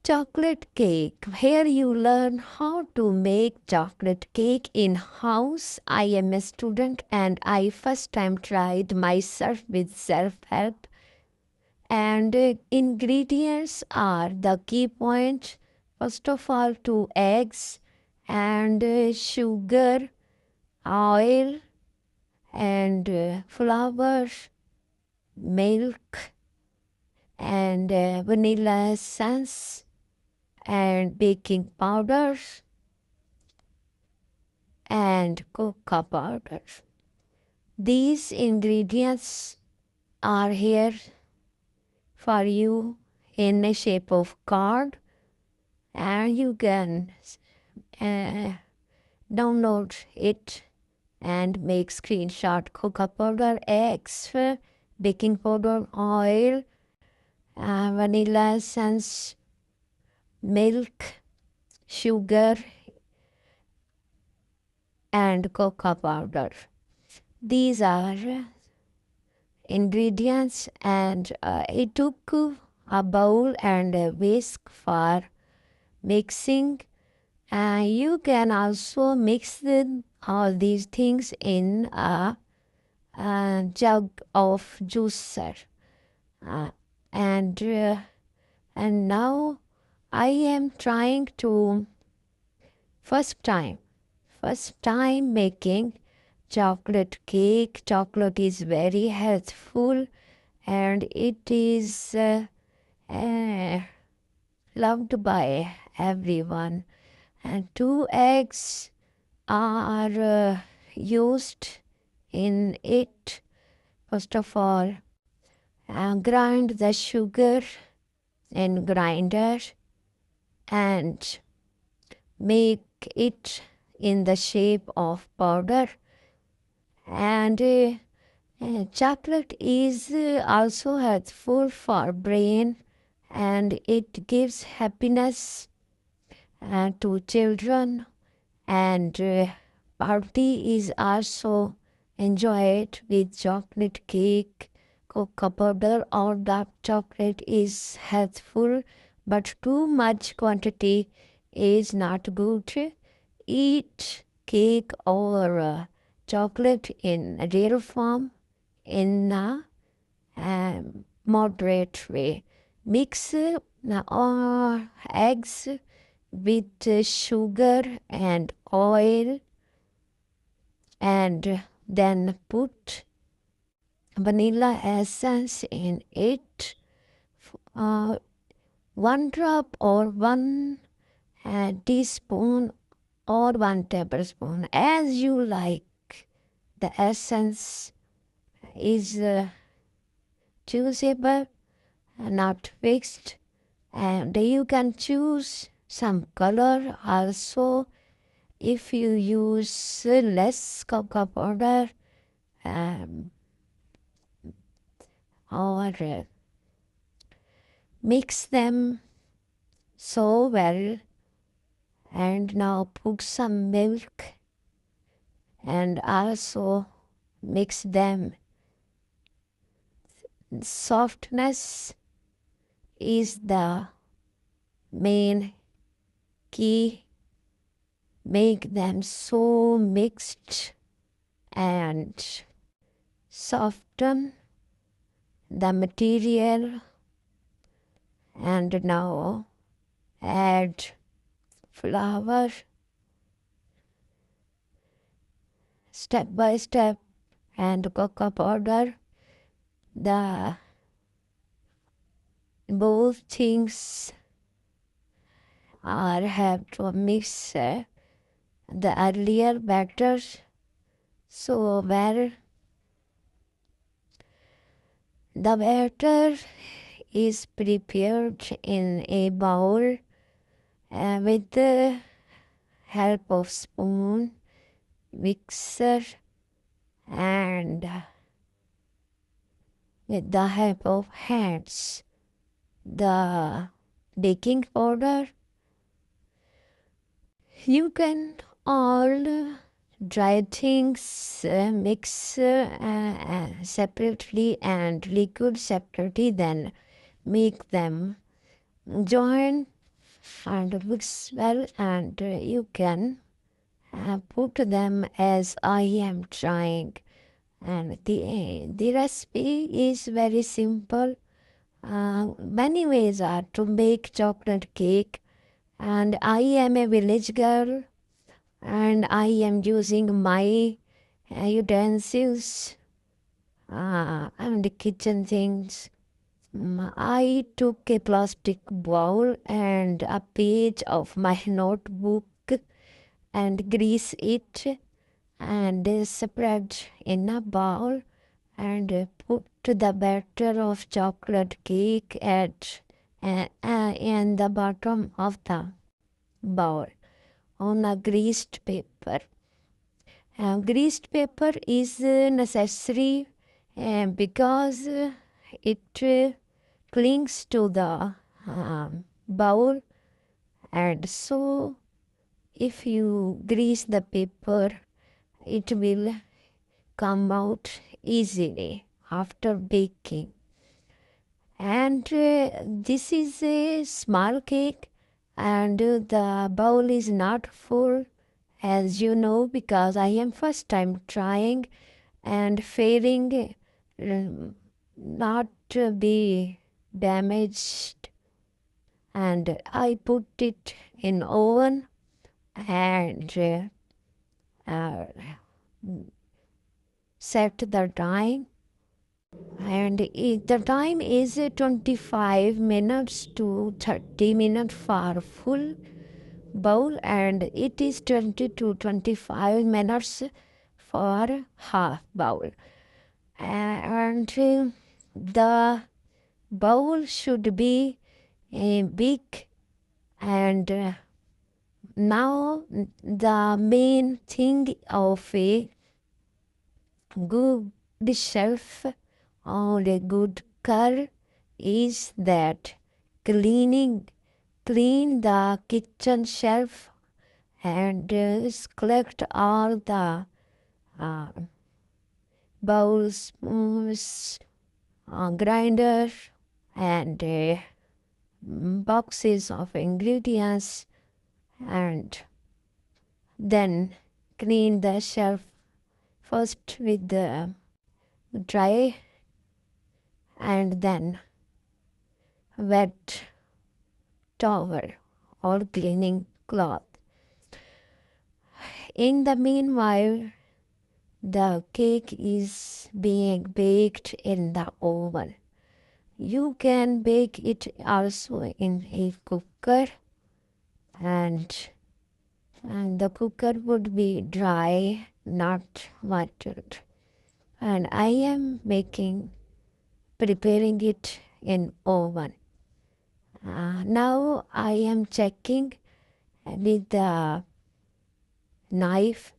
Chocolate cake. Here you learn how to make chocolate cake in house. I am a student and I first time tried myself with self-help. And ingredients are the key point. First of all, 2 eggs and sugar, oil and flour, milk and vanilla essence and baking powder and cocoa powder. These ingredients are here for you in a shape of card, and you can download it and make screenshot. Cocoa powder, eggs, baking powder, oil, vanilla essence, milk, sugar and cocoa powder. These are ingredients, and I took a bowl and a whisk for mixing. You can also mix all these things in a jug of juicer. And now I am trying to first time making chocolate cake. Chocolate is very healthful and it is loved by everyone. And 2 eggs are used in it. First of all, grind the sugar in grinder and make it in the shape of powder. And chocolate is also helpful for brain, and it gives happiness to children, and party is also enjoyed with chocolate cake. Cocoa powder or dark chocolate is helpful, but too much quantity is not good. Eat cake or chocolate in real form in a moderate way. Mix eggs with sugar and oil, and then put vanilla essence in it. 1 drop or 1 teaspoon or 1 tablespoon, as you like. The essence is choosable, not fixed, and you can choose some color also. If you use less cocoa powder or mix them so well, and now put some milk and also mix them. Softness is the main key. Make them so mixed and soften the material, and now add flour step by step and cocoa powder. The both things are have to mix the earlier batter so well. The batter is prepared in a bowl with the help of spoon, mixer, and with the help of hands. The baking powder, you can all dry things mix separately and liquid separately, then make them join and mix well, and you can put them as I am trying. And the recipe is very simple. Many ways are to make chocolate cake, and I am a village girl, and I am using my utensils and kitchen things. I took a plastic bowl and a page of my notebook and grease it and spread in a bowl and put the batter of chocolate cake at in the bottom of the bowl on a greased paper. Greased paper is necessary because it clings to the bowl, and so if you grease the paper, it will come out easily after baking. And this is a small cake, and the bowl is not full, as you know, because I am first time trying and failing not to be damaged. And I put it in oven and set the time, and the time is 25 minutes to 30 minutes for full bowl, and it is 20 to 25 minutes for half bowl. And the bowl should be big, and now the main thing of a good shelf or a good car is that clean the kitchen shelf and collect all the uh, bowls, spoons, grinder, and boxes of ingredients, and then clean the shelf first with the dry and then wet towel or cleaning cloth. In the meanwhile, the cake is being baked in the oven. You can bake it also in a cooker, and the cooker would be dry, not watered. And I am preparing it in oven. Now I am checking with the knife.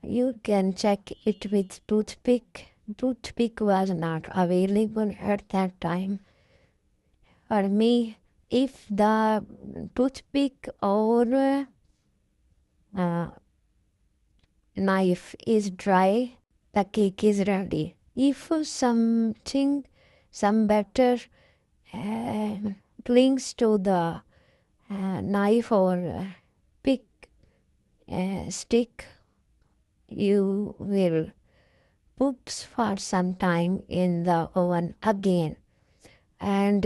You can check it with toothpick. Toothpick was not available at that time. For me, if the toothpick or knife is dry, the cake is ready. If some batter uh, clings to the knife or pick stick, you will put for some time in the oven again. And